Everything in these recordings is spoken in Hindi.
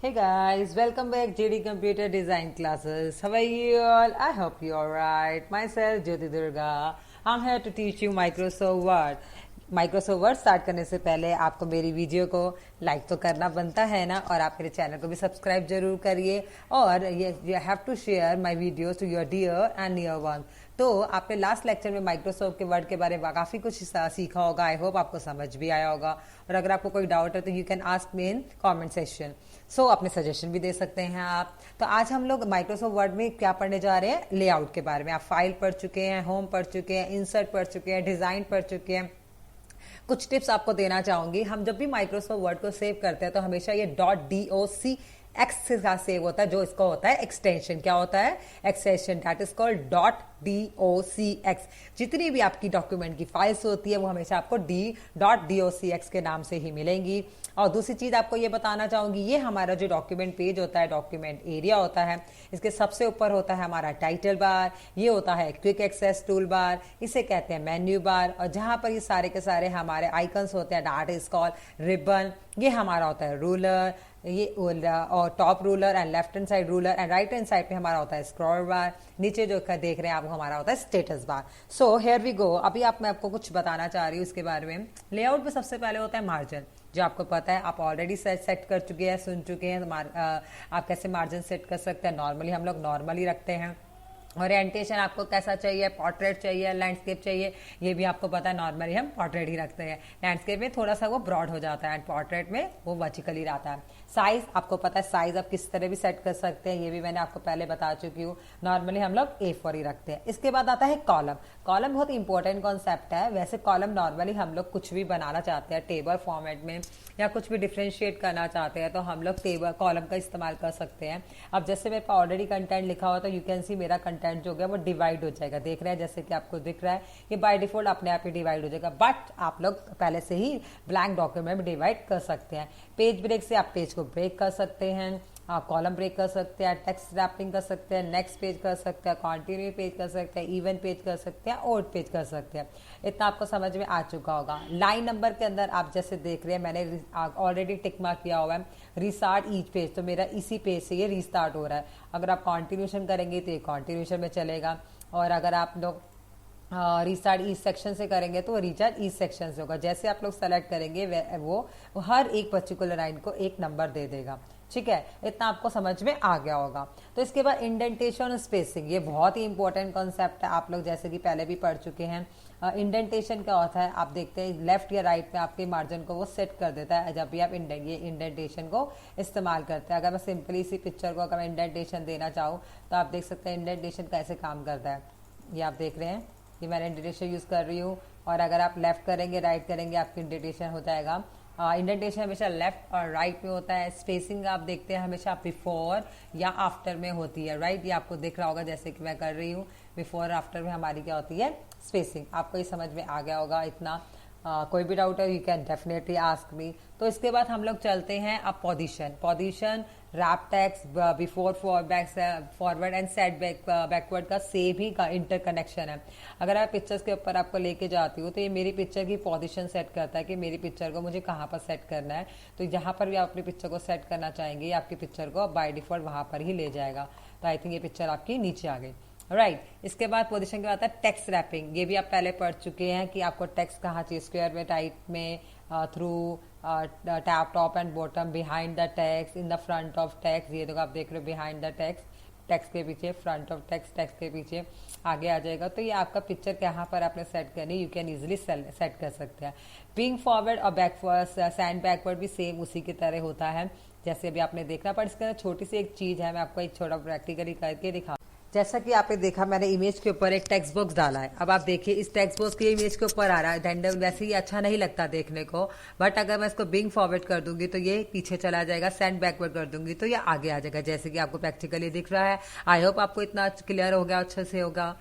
Hey guys, welcome back JD Computer Design Classes. How are you all? I hope you are right. Myself Jyoti Durga. I'm here to teach you Microsoft Word. Microsoft word start करने से पहले आपको मेरी वीडियो को लाइक तो करना बनता है ना, और आप मेरे चैनल को भी सब्सक्राइब जरूर करिए, और you have to share my videos to your dear and near one. तो आपने लास्ट लेक्चर में माइक्रोसॉफ्ट के वर्ड के बारे में काफ़ी कुछ सीखा होगा। आई होप आपको समझ भी आया होगा, और अगर आपको कोई डाउट है तो you can ask me in comment section. So अपने सजेशन भी दे सकते हैं आप। तो आज हम लोग माइक्रोसॉफ्ट वर्ड में क्या पढ़ने जा रहे हैं, लेआउट के बारे में। आप फाइल पढ़ चुके हैं, होम पढ़ चुके हैं, इंसर्ट पढ़ चुके हैं, डिज़ाइन पढ़ चुके हैं। कुछ टिप्स आपको देना चाहूंगी। हम जब भी माइक्रोसॉफ्ट वर्ड को सेव करते हैं तो हमेशा ये .doc एक्स के साथ सेव होता है, जो इसका होता है एक्सटेंशन। क्या होता है? Extension. That is called .docx। जितनी भी आपकी डॉक्यूमेंट की फाइल्स होती है वो हमेशा आपको .docx के नाम से ही मिलेंगी। और दूसरी चीज आपको ये बताना चाहूंगी, ये हमारा जो डॉक्यूमेंट पेज होता है, डॉक्यूमेंट एरिया होता है, इसके सबसे ऊपर होता है हमारा टाइटल बार। ये होता है क्विक एक्सेस टूल बार, इसे कहते हैं मेन्यू बार। और जहां पर ये सारे के सारे हमारे आइकन्स होते हैं, दैट इज कॉल्ड रिबन। ये हमारा होता है रूलर, ये और top ruler and left hand side ruler, and right hand side पे हमारा होता है स्क्रॉल बार। नीचे जो देख रहे हैं आप, हमारा होता है status bar. So here we go. अभी मैं आपको कुछ बताना चाह रही हूँ इसके बारे में। लेआउट में सबसे पहले होता है मार्जिन, जो आपको पता है, आप ऑलरेडी सेट कर चुके हैं, सुन चुके हैं। आप कैसे मार्जिन सेट कर सकते हैं। नॉर्मली हम लोग नॉर्मली रखते हैं। ओरिएंटेशन आपको कैसा चाहिए, पोर्ट्रेट चाहिए, लैंडस्केप चाहिए, ये भी आपको पता है। नॉर्मली हम पोर्ट्रेट ही रखते हैं। लैंडस्केप में थोड़ा सा वो ब्रॉड हो जाता है, एंड पोर्ट्रेट में वो वर्टिकल ही रहता है। साइज आपको पता है, साइज आप किस तरह भी सेट कर सकते हैं, ये भी मैंने आपको पहले बता चुकी हूँ। नॉर्मली हम लोग A4 ही रखते हैं। इसके बाद आता है कॉलम। कॉलम बहुत इंपॉर्टेंट कॉन्सेप्ट है। वैसे कॉलम नॉर्मली हम लोग कुछ भी बनाना चाहते हैं टेबल फॉर्मेट में, या कुछ भी डिफ्रेंशिएट करना चाहते हैं, तो हम लोग टेबल कॉलम का इस्तेमाल कर सकते हैं। अब जैसे मेरे पास ऑलरेडी कंटेंट लिखा हुआ, तो यू कैन सी मेरा कंटेंट जो है वो डिवाइड हो जाएगा। देख रहे हैं जैसे कि आपको दिख रहा है, ये बाय डिफॉल्ट अपने आप ही डिवाइड हो जाएगा। बट आप लोग पहले से ही ब्लैंक डॉक्यूमेंट में डिवाइड कर सकते हैं। पेज ब्रेक से आप पेज को ब्रेक कर सकते हैं, आप कॉलम ब्रेक कर सकते हैं, टेक्स्ट रैपिंग कर सकते हैं, नेक्स्ट पेज कर सकते हैं, कॉन्टिन्यू पेज कर सकते हैं, इवन पेज कर सकते हैं, ओल्ड पेज कर सकते हैं। इतना आपको समझ में आ चुका होगा। लाइन नंबर के अंदर आप जैसे देख रहे हैं, मैंने ऑलरेडी टिक मार्क किया हुआ है रीस्टार्ट ईच पेज, तो मेरा इसी पेज से ये रीस्टार्ट हो रहा है। अगर आप कॉन्टिन्यूशन करेंगे तो ये कॉन्टिन्यूशन में चलेगा, और अगर आप लोग रीस्टार्ट ईच सेक्शन से करेंगे तो वो रीस्टार्ट ईच सेक्शन से होगा। जैसे आप लोग सेलेक्ट करेंगे वो हर एक पर्टिकुलर लाइन को एक नंबर दे देगा। ठीक है, इतना आपको समझ में आ गया होगा। तो इसके बाद इंडेंटेशन और स्पेसिंग, ये बहुत ही इंपॉर्टेंट कॉन्सेप्ट है। आप लोग जैसे कि पहले भी पढ़ चुके हैं। इंडेंटेशन क्या होता है, आप देखते हैं लेफ्ट या राइट में आपके मार्जिन को वो सेट कर देता है जब भी आप ये इंडेंटेशन को इस्तेमाल करते हैं। अगर मैं सिंपली इसी पिक्चर को अगर मैं इंडेंटेशन देना चाहूँ, तो आप देख सकते हैं इंडेंटेशन कैसे काम करता है। ये आप देख रहे हैं कि मैंने इंडेंटेशन यूज़ कर रही हूँ, और अगर आप लेफ्ट करेंगे, राइट करेंगे, आपकी इंडेंटेशन हो जाएगा। इंडेंटेशन हमेशा लेफ्ट और राइट में होता है। स्पेसिंग आप देखते हैं हमेशा बिफोर या आफ्टर में होती है, राइट। ये आपको दिख रहा होगा जैसे कि मैं कर रही हूँ, बिफोर आफ्टर में हमारी क्या होती है, स्पेसिंग। आपको ये समझ में आ गया होगा इतना। कोई भी डाउट है you can definitely ask me. तो इसके बाद हम लोग चलते हैं अब position wrap text before forward and set backward का सेम ही का इंटरकनेक्शन है। अगर आप पिक्चर्स के ऊपर आपको लेके जाती हूँ, तो ये मेरी पिक्चर की पोजीशन सेट करता है कि मेरी पिक्चर को मुझे कहाँ पर सेट करना है। तो जहाँ पर भी आप अपनी पिक्चर को सेट करना चाहेंगे, आपकी पिक्चर को बाय डिफॉल्ट वहाँ पर ही ले जाएगा। तो आई थिंक ये पिक्चर आपकी नीचे आ गई, राइट। इसके बाद पोजीशन के बाद आता है टेक्स्ट रैपिंग। ये भी आप पहले पढ़ चुके हैं कि आपको टेक्स्ट कहाँ चाहिए, स्क्वायर में, टाइट में, through tap, top and bottom, behind the text, in the front of text. ये देखो आप देख रहे हो बिहाइंड द टेक्स्ट, टेक्स्ट के पीछे, फ्रंट ऑफ टेक्स्ट, टेक्स्ट के पीछे, आगे आ जाएगा। तो ये आपका पिक्चर कहाँ पर आपने सेट करनी, यू कैन इजिली सेट कर सकते हैं। पिंग फॉरवर्ड और बैकवर्ड, सैंड बैकवर्ड भी सेम उसी की तरह होता है जैसे अभी आपने देखना। पर इसके अंदर छोटी सी एक चीज़ है, मैं आपको एक छोटा प्रैक्टिकली करके दिखा। जैसा कि आपने देखा, मैंने इमेज के ऊपर एक टेक्स्ट बॉक्स डाला है। अब आप देखिए इस टेक्स्ट बॉक्स की इमेज के ऊपर आ रहा है, रैंडम, वैसे ही अच्छा नहीं लगता देखने को। बट अगर मैं इसको बिंग फॉरवर्ड कर दूंगी तो ये पीछे चला जाएगा, सेंड बैकवर्ड कर दूंगी तो ये आगे आ जाएगा, जैसे कि आपको प्रैक्टिकली दिख रहा है। आई होप आपको इतना क्लियर हो गया, अच्छे से होगा।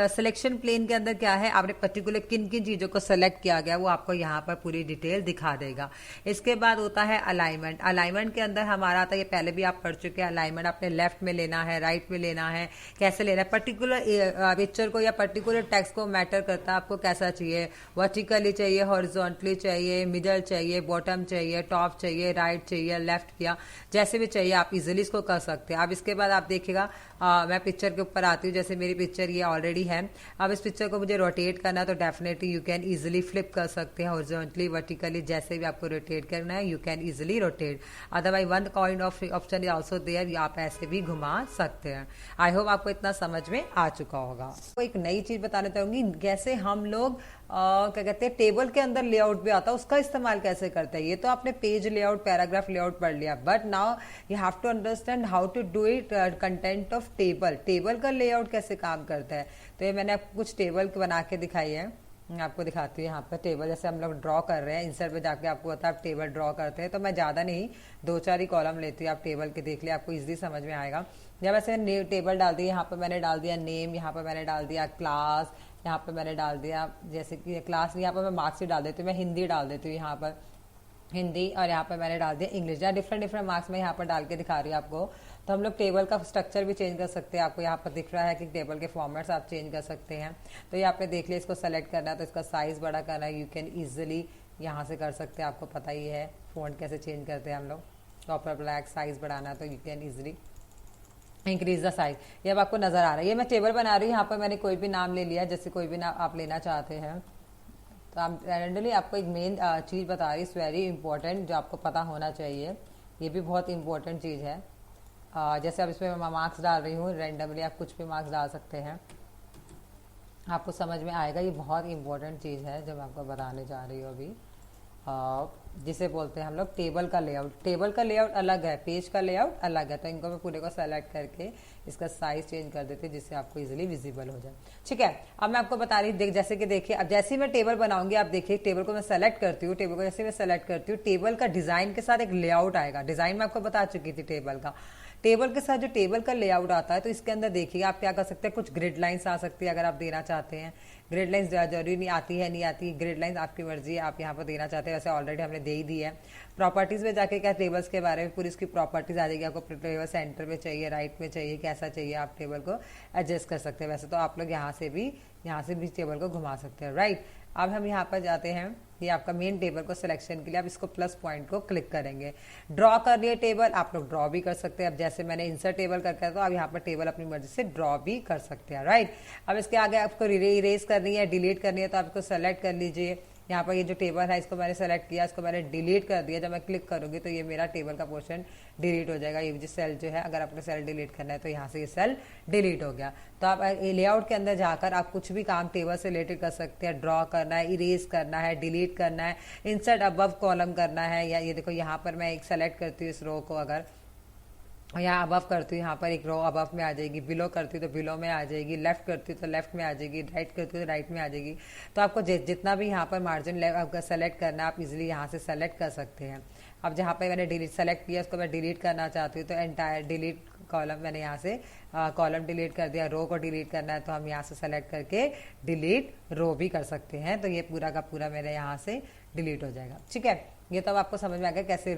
सिलेक्शन प्लेन के अंदर क्या है, आपने पर्टिकुलर किन किन चीजों को सेलेक्ट किया गया वो आपको यहाँ पर पूरी डिटेल दिखा देगा। इसके बाद होता है अलाइनमेंट। अलाइनमेंट के अंदर हमारा आता है, ये पहले भी आप पढ़ चुके हैं, अलाइनमेंट आपने लेफ्ट में लेना है, राइट में लेना है, है, कैसे लेना है, पर्टिकुलर पिक्चर को या पर्टिकुलर टेक्स्ट को मैटर करता है आपको कैसा चाहिए, वर्टिकली चाहिए, हॉरिजॉन्टली चाहिए, मिडल चाहिए, बॉटम चाहिए, टॉप चाहिए, राइट चाहिए, लेफ्ट या जैसे भी चाहिए आप इजीली इसको कर सकते हैं। अब इसके बाद आप देखिएगा मैं पिक्चर के ऊपर आती हूँ, जैसे मेरी पिक्चर ये ऑलरेडी है। अब इस पिक्चर को मुझे रोटेट करना है तो definitely you can easily flip कर सकते हैं, हॉरिजॉन्टली, वर्टिकली, जैसे भी आपको रोटेट करना है you can easily rotate. Otherwise one kind of option is also there, आप ऐसे भी घुमा सकते हैं। आई होप आपको इतना समझ में आ चुका होगा। तो एक नई चीज बताना चाहूंगी, कैसे हम लोग क्या कहते हैं टेबल के अंदर लेआउट भी आता है, उसका इस्तेमाल कैसे करते हैं। ये तो आपने पेज लेआउट, पैराग्राफ लेआउट पढ़ लिया, but now you have to understand how to do it content of table. Table का लेआउट कैसे काम करता है, तो ये मैंने आपको कुछ टेबल बना के दिखाई है, मैं आपको दिखाती हूँ। यहाँ पर टेबल जैसे हम लोग ड्रॉ कर रहे हैं, इंसर्ट पे जाके आपको पता है आप टेबल ड्रॉ करते हैं, तो मैं ज़्यादा नहीं 2-4 ही कॉलम लेती हूँ, आप टेबल के देख लिया, आपको इजीली समझ में आएगा। जब ऐसे टेबल डाल दी, यहाँ पर मैंने डाल दिया नेम, यहाँ पर मैंने डाल दिया क्लास, यहाँ पर मैंने डाल दिया जैसे कि क्लास, यहाँ पर मैं मार्क्स ही डाल देती हूँ, मैं हिंदी डाल देती हूँ यहाँ पर हिंदी, और यहाँ पर मैंने डाल दिया इंग्लिश, या डिफरेंट डिफरेंट मार्क्स में यहाँ पर डाल के दिखा रही हूँ आपको। तो हम लोग टेबल का स्ट्रक्चर भी चेंज कर सकते हैं, आपको यहाँ पर दिख रहा है कि टेबल के फॉर्मेट्स आप चेंज कर सकते हैं। तो ये आपने देख लिया, इसको सेलेक्ट करना है तो इसका साइज बड़ा करना है, यू कैन ईजिली यहाँ से कर सकते हैं, आपको पता ही है फ़ॉन्ट कैसे चेंज करते हैं हम लोग। प्रॉपर ब्लैक साइज बढ़ाना है तो you can easily increase the size. ये अब आपको नजर आ रहा है, ये मैं टेबल बना रही हूँ, यहाँ पर मैंने कोई भी नाम ले लिया, जैसे कोई भी नाम आप लेना चाहते हैं। तो आप रैंडमली आपको एक मेन चीज़ बता रही, इट्स वेरी इंपॉर्टेंट, जो आपको पता होना चाहिए, ये भी बहुत इंपॉर्टेंट चीज़ है। जैसे अब इसमें मैं मार्क्स डाल रही हूँ, रैंडमली आप कुछ भी मार्क्स डाल सकते हैं, आपको समझ में आएगा। ये बहुत इंपॉर्टेंट चीज़ है जो मैं आपको बताने जा रही हूँ अभी, जिसे बोलते हैं हम लोग टेबल का लेआउट। टेबल का लेआउट अलग है, पेज का लेआउट अलग है। तो इनको मैं पूरे को सेलेक्ट करके इसका साइज चेंज कर देती हूँ, जिससे आपको इजीली विजिबल हो जाए। ठीक है, अब मैं आपको बता रही हूँ, जैसे कि देखिए, अब जैसे ही मैं टेबल बनाऊंगी, आप देखिए टेबल को मैं सेलेक्ट करती हूँ, टेबल को जैसे मैं सेलेक्ट करती हूँ, टेबल का डिजाइन के साथ एक लेआउट आएगा। डिजाइन मैं आपको बता चुकी थी टेबल का। टेबल के साथ जो टेबल का लेआउट आता है, तो इसके अंदर देखिए आप क्या कर सकते हैं, कुछ ग्रिड लाइंस आ सकती है अगर आप देना चाहते हैं। ग्रिड लाइंस जरूरी नहीं आती है, नहीं आती, ग्रिड लाइंस आपकी मर्जी है, आप यहाँ पर देना चाहते हैं, वैसे ऑलरेडी हमने दे ही दी है। प्रॉपर्टीज में जाके क्या टेबल्स के बारे में पूरी इसकी प्रॉपर्टीज आ जाएगी, आपको टेबल सेंटर में चाहिए, राइट में चाहिए, कैसा चाहिए, आप टेबल को एडजस्ट कर सकते हैं। वैसे तो आप लोग यहाँ से भी टेबल को घुमा सकते हैं, राइट। अब हम यहाँ पर जाते हैं, ये आपका मेन टेबल को सिलेक्शन के लिए आप इसको प्लस पॉइंट को क्लिक करेंगे। ड्रॉ कर लिए टेबल, आप लोग ड्रॉ भी कर सकते हैं। अब जैसे मैंने इंसर्ट टेबल करके, तो आप यहाँ पर टेबल अपनी मर्जी से ड्रॉ भी कर सकते हैं, राइट। अब इसके आगे आपको इरेज करनी है, डिलीट करनी है, तो आप इसको सेलेक्ट कर लीजिए। यहाँ पर ये जो टेबल है, इसको मैंने सेलेक्ट किया, इसको मैंने डिलीट कर दिया। जब मैं क्लिक करूंगी तो ये मेरा टेबल का पोर्शन डिलीट हो जाएगा। ये जो सेल जो है, अगर आपने सेल डिलीट करना है तो यहाँ से ये सेल डिलीट हो गया। तो आप लेआउट के अंदर जाकर आप कुछ भी काम टेबल से रिलेटेड कर सकते हैं। ड्रॉ करना है, इरेज करना है, डिलीट करना है, इंसर्ट अबव कॉलम करना है, या ये देखो यहाँ पर मैं एक सेलेक्ट करती हूँ इस रो को, अगर यहाँ अबव करती हूँ, यहाँ पर एक रो अबव में आ जाएगी, बिलो करती हूँ तो बिलो में आ जाएगी, लेफ्ट करती हूँ तो लेफ्ट में आ जाएगी, राइट करती हूँ तो राइट में आ जाएगी। तो आपको जितना भी यहाँ पर मार्जिन आपका सेलेक्ट करना है, आप इजीली यहाँ से सेलेक्ट कर सकते हैं। अब जहाँ पे मैंने डिलीट सेलेक्ट किया, उसको मैं डिलीट करना चाहती हूँ, तो एंटायर डिलीट कॉलम, मैंने यहाँ से कॉलम डिलीट कर दिया। रो को डिलीट करना है तो हम यहाँ से सेलेक्ट करके डिलीट रो भी कर सकते हैं। तो ये पूरा का पूरा मेरे यहाँ से डिलीट हो जाएगा। ठीक है, ये तो अब आपको समझ में आ गया कैसे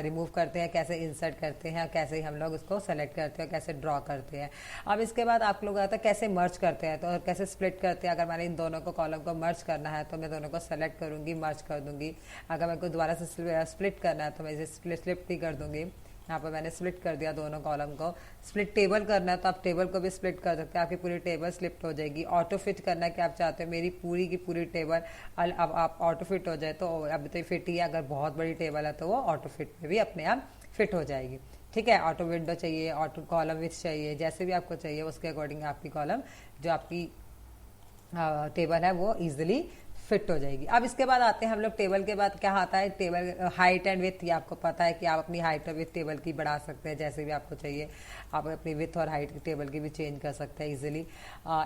रिमूव करते हैं, कैसे इंसर्ट करते हैं, कैसे हम लोग उसको सेलेक्ट करते हैं, कैसे ड्रॉ करते हैं। अब इसके बाद आप लोग आता है कैसे मर्ज करते हैं, तो कैसे स्प्लिट करते हैं। अगर मैंने इन दोनों को कॉलम को मर्ज करना है तो मैं दोनों को सेलेक्ट करूंगी, मर्ज कर दूंगी। अगर मेरे को दोबारा से स्प्लिट करना है तो मैं इसे स्प्लिट ही कर दूंगी। यहाँ पर मैंने स्प्लिट कर दिया दोनों कॉलम को। स्प्लिट टेबल करना है तो आप टेबल को भी स्प्लिट कर सकते हैं, आपकी पूरी टेबल स्प्लिट हो जाएगी। ऑटो फिट करना है कि आप चाहते हो मेरी पूरी की पूरी टेबल अब आप ऑटो फिट हो जाए, तो अभी तो फिट ही है। अगर बहुत बड़ी टेबल है तो वो ऑटो फिट में भी अपने आप फिट हो जाएगी। ठीक है, ऑटो विंडो चाहिए, ऑटो कॉलम विथ चाहिए, जैसे भी आपको चाहिए उसके अकॉर्डिंग आपकी कॉलम जो आपकी टेबल है वो इजिली फिट हो जाएगी। अब इसके बाद आते हैं हम लोग टेबल के बाद क्या आता है, टेबल हाइट एंड विथ। ये आपको पता है कि आप अपनी हाइट और विथ टेबल की बढ़ा सकते हैं, जैसे भी आपको चाहिए आप अपनी विथ और हाइट टेबल की भी चेंज कर सकते हैं इजीली।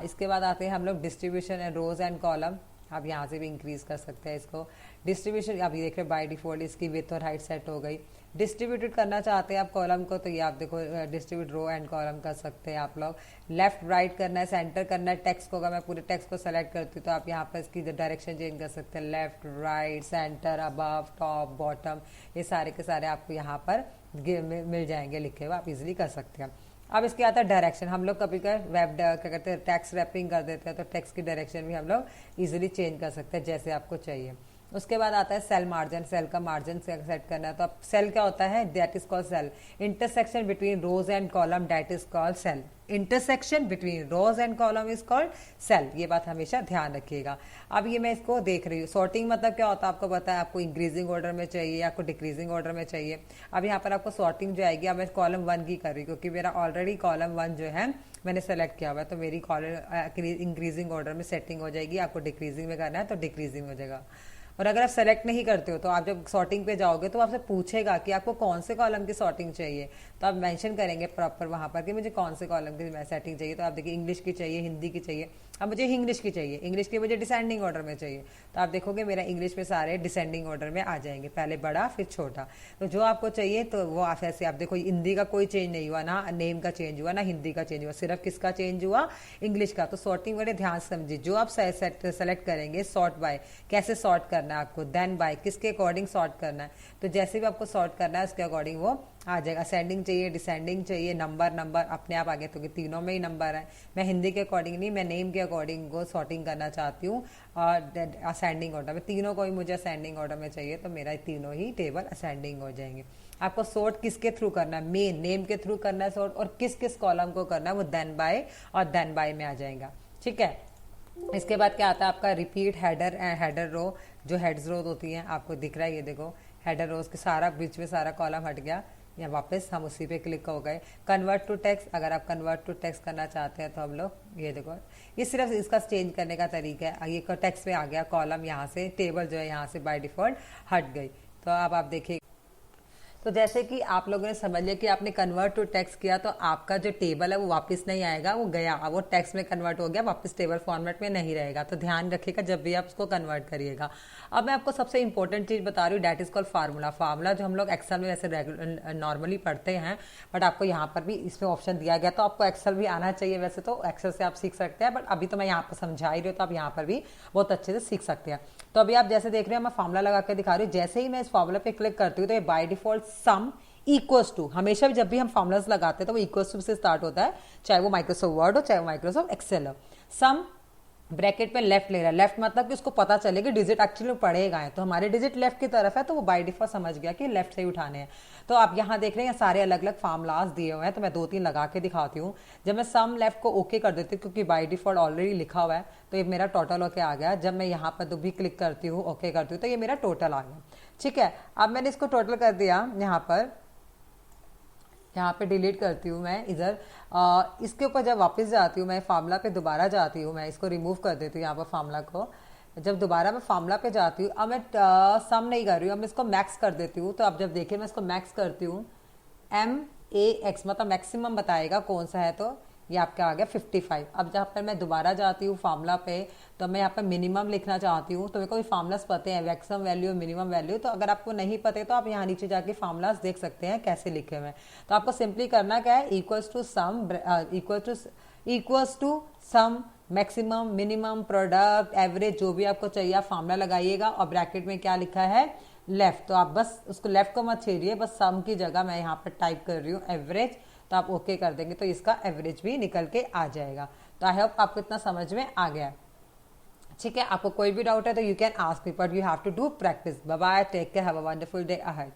इसके बाद आते हैं हम लोग distribution and rows and column. आप यहाँ से भी इंक्रीज कर सकते हैं इसको। डिस्ट्रीब्यूशन आप ये देख रहे हैं, बाय डिफॉल्ट इसकी विथ और हाइट सेट हो गई। डिस्ट्रीब्यूटेड करना चाहते हैं आप कॉलम को, तो ये आप देखो डिस्ट्रीब्यूट रो एंड कॉलम कर सकते हैं आप लोग। लेफ्ट राइट करना है, सेंटर करना है, टेक्स्ट को अगर मैं पूरे टेक्स्ट को सेलेक्ट करती हूँ तो आप यहाँ पर इसकी डायरेक्शन चेंज कर सकते हैं। Left, right, centre, above, top, bottom, ये सारे के सारे आपको यहाँ पर मिल जाएंगे लिखे हुए, आप इजीली कर सकते हैं। अब इसके आता है डायरेक्शन। हम लोग कभी कभी वेब क्या कहते हैं टेक्स्ट रैपिंग कर देते हैं, तो टेक्स्ट की डायरेक्शन भी हम लोग इजीली चेंज कर सकते हैं जैसे आपको चाहिए। उसके बाद आता है सेल मार्जिन। सेल का मार्जिन सेट करना है, तो अब सेल क्या होता है, that is called cell. Intersection between rows and column, that is called cell. Intersection between rows and column is called cell. ये बात हमेशा ध्यान रखिएगा। अब ये मैं इसको देख रही हूँ, सॉर्टिंग मतलब क्या होता है आपको पता है, आपको इंक्रीजिंग ऑर्डर में चाहिए, आपको डिक्रीजिंग ऑर्डर में चाहिए। अब यहाँ पर आपको सॉर्टिंग जो आएगी, अब मैं कॉलम 1 की कर रही हूँ क्योंकि मेरा ऑलरेडी कॉलम 1 जो है मैंने सेलेक्ट किया हुआ है, तो मेरी कॉलम इंक्रीजिंग ऑर्डर में सेटिंग हो जाएगी। आपको डिक्रीजिंग में करना है तो डिक्रीजिंग हो जाएगा। और अगर आप सेलेक्ट नहीं करते हो तो आप जब सॉर्टिंग पे जाओगे तो आपसे पूछेगा कि आपको कौन से कॉलम की सॉर्टिंग चाहिए, तो आप मेंशन करेंगे प्रॉपर वहां पर कि मुझे कौन से कॉलम की सेटिंग चाहिए। तो आप देखिए इंग्लिश की चाहिए, हिंदी की चाहिए। अब मुझे इंग्लिश की चाहिए, इंग्लिश की मुझे डिसेंडिंग ऑर्डर में चाहिए, तो आप देखोगे मेरा इंग्लिश में सारे डिसेंडिंग ऑर्डर में आ जाएंगे, पहले बड़ा फिर छोटा। तो जो आपको चाहिए तो वो आप ऐसे, आप देखो हिंदी का कोई चेंज नहीं हुआ, ना नेम का चेंज हुआ, ना हिंदी का चेंज हुआ, सिर्फ किसका चेंज हुआ, इंग्लिश का। तो सॉर्टिंग बड़े ध्यान से समझिए। जो आप सेलेक्ट करेंगे सॉर्ट बाय, कैसे सॉर्ट करना है आपको, देन बाय किसके अकॉर्डिंग सॉर्ट करना है, तो जैसे भी आपको सॉर्ट करना है उसके अकॉर्डिंग वो आ जाएगा। असेंडिंग चाहिए, डिसेंडिंग चाहिए, नंबर नंबर अपने आप आगे, तो तीनों में ही नंबर है। मैं हिंदी के अकॉर्डिंग नहीं, मैं नेम के अकॉर्डिंग को सॉर्टिंग करना चाहती हूँ और असेंडिंग ऑर्डर में, तीनों को ही मुझे असेंडिंग ऑर्डर में चाहिए, तो मेरा तीनों ही टेबल असेंडिंग हो जाएंगे। आपको सॉर्ट किसके थ्रू करना है, मेन नेम के थ्रू करना है सॉर्ट, और किस किस कॉलम को करना है वो देन बाय और देन बाय में आ जाएगा। ठीक है। इसके बाद क्या आता है आपका repeat header and header row. जो हेड्स रो होती हैं आपको दिख रहा है, ये देखो हेडर रोज के सारा बीच में सारा कॉलम हट गया, या वापस हम उसी पे क्लिक हो गए। कन्वर्ट टू टेक्स्ट, अगर आप कन्वर्ट टू टेक्स्ट करना चाहते हैं तो हम लोग ये देखो, ये सिर्फ इसका चेंज करने का तरीका है। ये टेक्स्ट में आ गया कॉलम, यहाँ से टेबल जो है यहाँ से बाय डिफॉल्ट हट गई। तो अब आप देखिए, तो जैसे कि आप लोगों ने समझ लिया कि आपने कन्वर्ट टू टेक्स्ट किया, तो आपका जो टेबल है वो वापस नहीं आएगा, वो गया, वो टेक्स्ट में कन्वर्ट हो गया, वापस टेबल फॉर्मेट में नहीं रहेगा। तो ध्यान रखिएगा जब भी आप उसको कन्वर्ट करिएगा। अब मैं आपको सबसे इंपॉर्टेंट चीज बता रही हूँ, that is called formula. Formula जो हम लोग एक्सेल में वैसे नॉर्मली पढ़ते हैं, बट आपको यहाँ पर भी इसमें ऑप्शन दिया गया, तो आपको एक्सेल भी आना चाहिए। वैसे तो एक्सेल से आप सीख सकते हैं, बट अभी तो मैं यहाँ पर समझा ही रही हूँ, तो आप यहाँ पर भी बहुत अच्छे से सीख सकते हैं। तो अभी आप जैसे देख रहे हैं मैं फार्मूला लगा के दिखा रही हूँ। जैसे ही मैं इस फार्मूला पे क्लिक करती हूँ तो ये by default sum equals to, हमेशा भी जब भी हम फॉर्मुलास लगाते हैं तो वो इक्वल्स टू से स्टार्ट होता है, चाहे वो माइक्रोसॉफ्ट वर्ड हो चाहे वो माइक्रोसॉफ्ट एक्सेल हो। सम ब्रैकेट पे लेफ्ट ले रहा है, लेफ्ट मतलब कि उसको पता चले कि डिजिट एक्चुअली पड़ेगा है, तो हमारे डिजिट लेफ्ट की तरफ है, तो वो बाय डिफॉल्ट समझ गया कि लेफ्ट से ही उठाने हैं। तो आप यहाँ देख रहे हैं सारे अलग अलग फार्मूलाज दिए हुए हैं, तो मैं 2-3 लगा के दिखाती हूँ। जब मैं सम लेफ्ट को ओके कर देती हूँ क्योंकि बाय डिफॉल्ट ऑलरेडी लिखा हुआ है, तो ये मेरा टोटल होके आ गया। जब मैं यहाँ पर भी क्लिक करती हूँ, ओके करती हूँ, तो ये मेरा टोटल आ गया। ठीक है। अब मैंने इसको टोटल कर दिया, यहाँ पे डिलीट करती हूँ मैं इधर। इसके ऊपर जब वापस जाती हूँ मैं फार्मूला पे दोबारा जाती हूँ, मैं इसको रिमूव कर देती हूँ यहाँ पर फार्मूला को। जब दोबारा मैं फार्मूला पे जाती हूँ, अब मैं सम नहीं कर रही हूँ, अब मैं इसको मैक्स कर देती हूँ। तो अब जब देखिए मैं इसको मैक्स करती हूँ, MAX मतलब मैक्सिमम बताएगा कौन सा है, तो ये आपका आ गया 55। अब जहाँ पर मैं दोबारा जाती हूँ फार्मूला पे, तो मैं यहाँ पर मिनिमम लिखना चाहती हूँ, तो मेरे को भी फार्मूलास पते हैं, मैक्सिमम वैल्यू मिनिमम वैल्यू। तो अगर आपको नहीं पते तो आप यहाँ नीचे जाके फार्मूलास देख सकते हैं कैसे लिखे हुए हैं। तो आपको सिंपली करना क्या है, equals to sum maximum minimum product average, जो भी आपको चाहिए आप फार्मूला लगाइएगा। और ब्रैकेट में क्या लिखा है, लेफ्ट, तो आप बस उसको लेफ्ट को मत छेड़िए, बस सम की जगह मैं यहाँ पर टाइप कर रही हूँ एवरेज, तो आप ओके कर देंगे तो इसका एवरेज भी निकल के आ जाएगा। तो आई होप आपको इतना समझ में आ गया। ठीक है। आपको कोई भी डाउट है तो you can ask me, but you have to do practice. Bye bye, take care, have a wonderful day ahead.